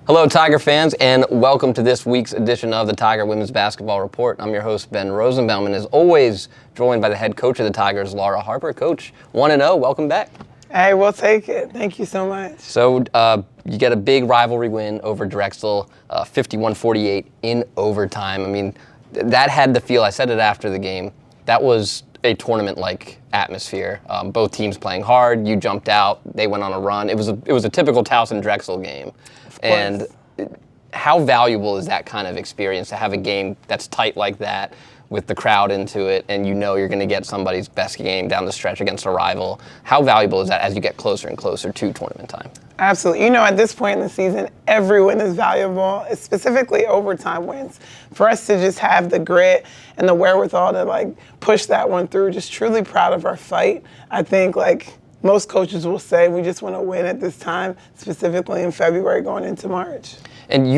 Hello, Tiger fans, and welcome to this week's edition of the Tiger Women's Basketball Report. I'm your host, Ben Rosenbaum, and as always, joined by the head coach of the Tigers, Laura Harper. Coach, 1-0, welcome back. Hey, we'll take it. Thank you so much. So you get a big rivalry win over Drexel, 51-48 in overtime. I mean, that had the feel, I said it after the game, that was a tournament-like atmosphere. Both teams playing hard, you jumped out, they went on a run. It was a typical Towson-Drexel game. And how valuable is that kind of experience to have a game that's tight like that with the crowd into it and you know you're going to get somebody's best game down the stretch against a rival? How valuable is that as you get closer and closer to tournament time? Absolutely. You know, at this point in the season, every win is valuable, specifically overtime wins. For us to just have the grit and the wherewithal to push that one through, just truly proud of our fight. I think most coaches will say we just want to win at this time, specifically in February going into March. And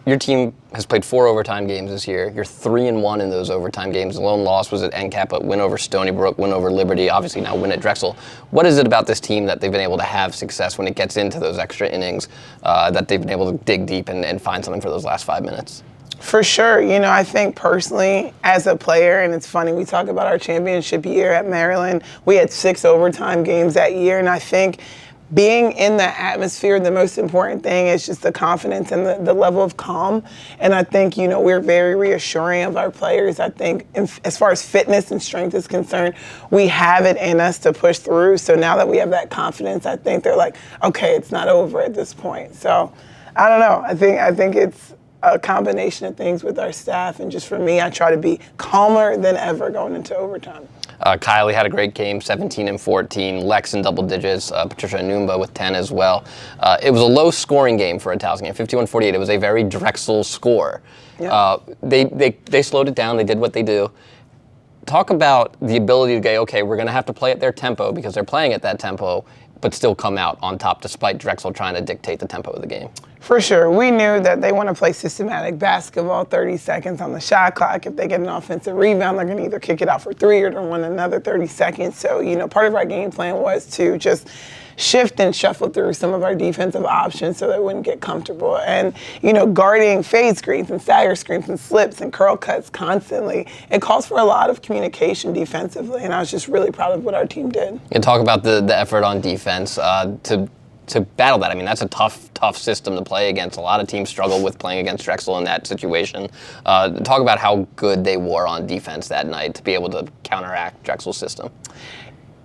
your team has played 4 overtime games this year. You're 3-1 in those overtime games. The lone loss was at NCAP, but win over Stony Brook, win over Liberty, obviously now win at Drexel. What is it about this team that they've been able to have success when it gets into those extra innings, that they've been able to dig deep and find something for those last 5 minutes? For sure. You know, I think personally, as a player, and it's funny, we talk about our championship year at Maryland. We had 6 overtime games that year, and I think being in that atmosphere, the most important thing is just the confidence and the level of calm. And I think, you know, we're very reassuring of our players. I think as far as fitness and strength is concerned, we have it in us to push through. So now that we have that confidence, I think they're like, okay, it's not over at this point. So I don't know. I think it's a combination of things with our staff, and just for me, I try to be calmer than ever going into overtime. Kylie had a great game, 17 and 14. Lex in double digits. Patricia Anumba with 10 as well. It was a low-scoring game for a Towson game, 51-48. It was a very Drexel score. Yeah. They slowed it down. They did what they do. Talk about the ability to go, okay, we're going to have to play at their tempo because they're playing at that tempo, but still come out on top despite Drexel trying to dictate the tempo of the game. For sure. We knew that they want to play systematic basketball, 30 seconds on the shot clock. If they get an offensive rebound, they're going to either kick it out for 3 or to win another 30 seconds. So, you know, part of our game plan was to just shift and shuffle through some of our defensive options so they wouldn't get comfortable. And, you know, guarding fade screens and stagger screens and slips and curl cuts constantly, it calls for a lot of communication defensively. And I was just really proud of what our team did. And talk about the effort on defense to battle that. I mean, that's a tough system to play against. A lot of teams struggle with playing against Drexel in that situation. Talk about how good they were on defense that night to be able to counteract Drexel's system.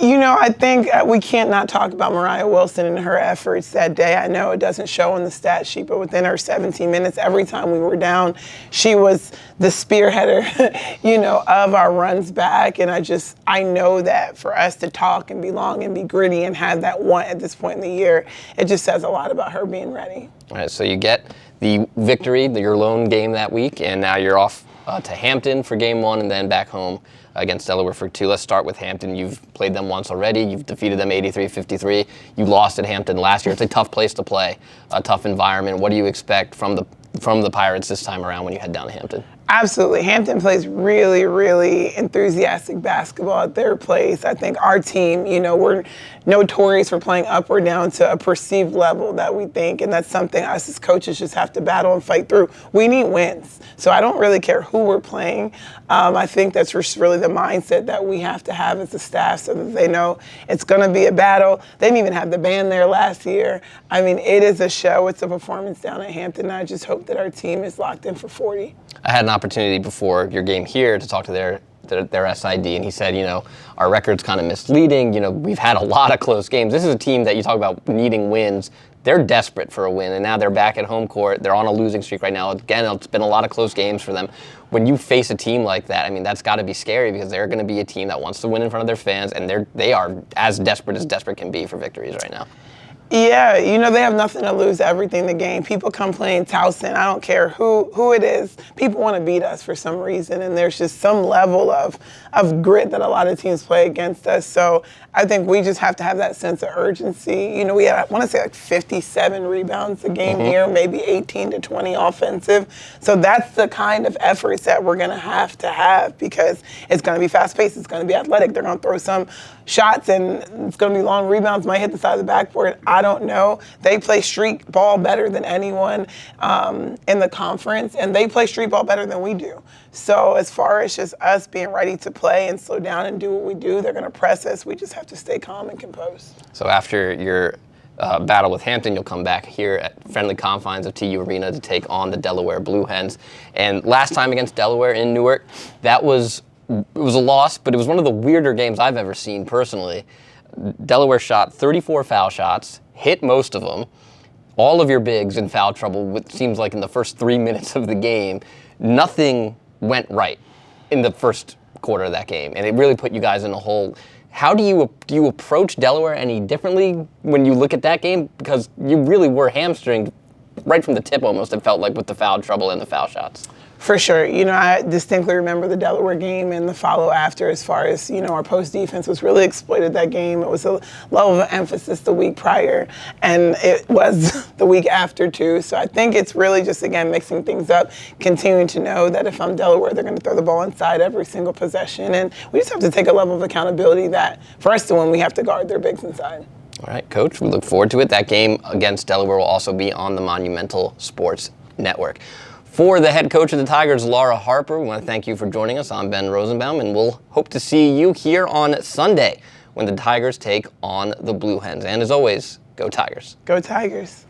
You know, I think we can't not talk about Mariah Wilson and her efforts that day. I know it doesn't show on the stat sheet, but within her 17 minutes, every time we were down, she was the spearheader, you know, of our runs back. And I know that for us to talk and be long and be gritty and have that want at this point in the year, it just says a lot about her being ready. All right, so you get the victory, your lone game that week, and now you're off to Hampton for game 1 and then back home against Delaware for 2. Let's start with Hampton. You've played them once already. You've defeated them 83-53. You lost at Hampton last year. It's a tough place to play, a tough environment. What do you expect from the Pirates this time around when you head down to Hampton? Absolutely. Hampton plays really, really enthusiastic basketball at their place. I think our team, you know, we're notorious for playing up or down to a perceived level that we think, and that's something us as coaches just have to battle and fight through. We need wins. So I don't really care who we're playing. I think that's just really the mindset that we have to have as a staff so that they know it's going to be a battle. They didn't even have the band there last year. I mean, it is a show. It's a performance down at Hampton, and I just hope that our team is locked in for 40. I had an opportunity before your game here to talk to their SID, and he said, you know, our record's kind of misleading. You know, we've had a lot of close games. This is a team that you talk about needing wins. They're desperate for a win, and now they're back at home court. They're on a losing streak right now. Again, it's been a lot of close games for them. When you face a team like that, I mean, that's got to be scary because they're going to be a team that wants to win in front of their fans, and they are as desperate can be for victories right now. Yeah, you know, they have nothing to lose, everything to gain. People come playing Towson. I don't care who it is. People want to beat us for some reason, and there's just some level of grit that a lot of teams play against us. So I think we just have to have that sense of urgency. You know, we had, I want to say, 57 rebounds a game here, maybe 18 to 20 offensive. So that's the kind of efforts that we're going to have because it's going to be fast-paced. It's going to be athletic. They're going to throw some shots and it's going to be long rebounds, might hit the side of the backboard. I don't know. They play street ball better than anyone in the conference, and they play street ball better than we do. So as far as just us being ready to play and slow down and do what we do, they're going to press us. We just have to stay calm and composed. So after your battle with Hampton, you'll come back here at friendly confines of TU Arena to take on the Delaware Blue Hens. And last time against Delaware in Newark, it was a loss, but it was one of the weirder games I've ever seen personally. Delaware shot 34 foul shots, hit most of them. All of your bigs in foul trouble, it seems like in the first 3 minutes of the game. Nothing went right in the first quarter of that game, and it really put you guys in a hole. How do you approach Delaware any differently when you look at that game? Because you really were hamstringed right from the tip almost, it felt like, with the foul trouble and the foul shots. For sure. I distinctly remember the Delaware game and the follow after as far as, our post defense was really exploited that game. It was a level of emphasis the week prior, and it was the week after too. So I think it's really just, again, mixing things up, continuing to know that if I'm Delaware, they're going to throw the ball inside every single possession. And we just have to take a level of accountability that for us to win, we have to guard their bigs inside. All right, Coach, we look forward to it. That game against Delaware will also be on the Monumental Sports Network. For the head coach of the Tigers, Laura Harper, we want to thank you for joining us. I'm Ben Rosenbaum, and we'll hope to see you here on Sunday when the Tigers take on the Blue Hens. And as always, go Tigers. Go Tigers.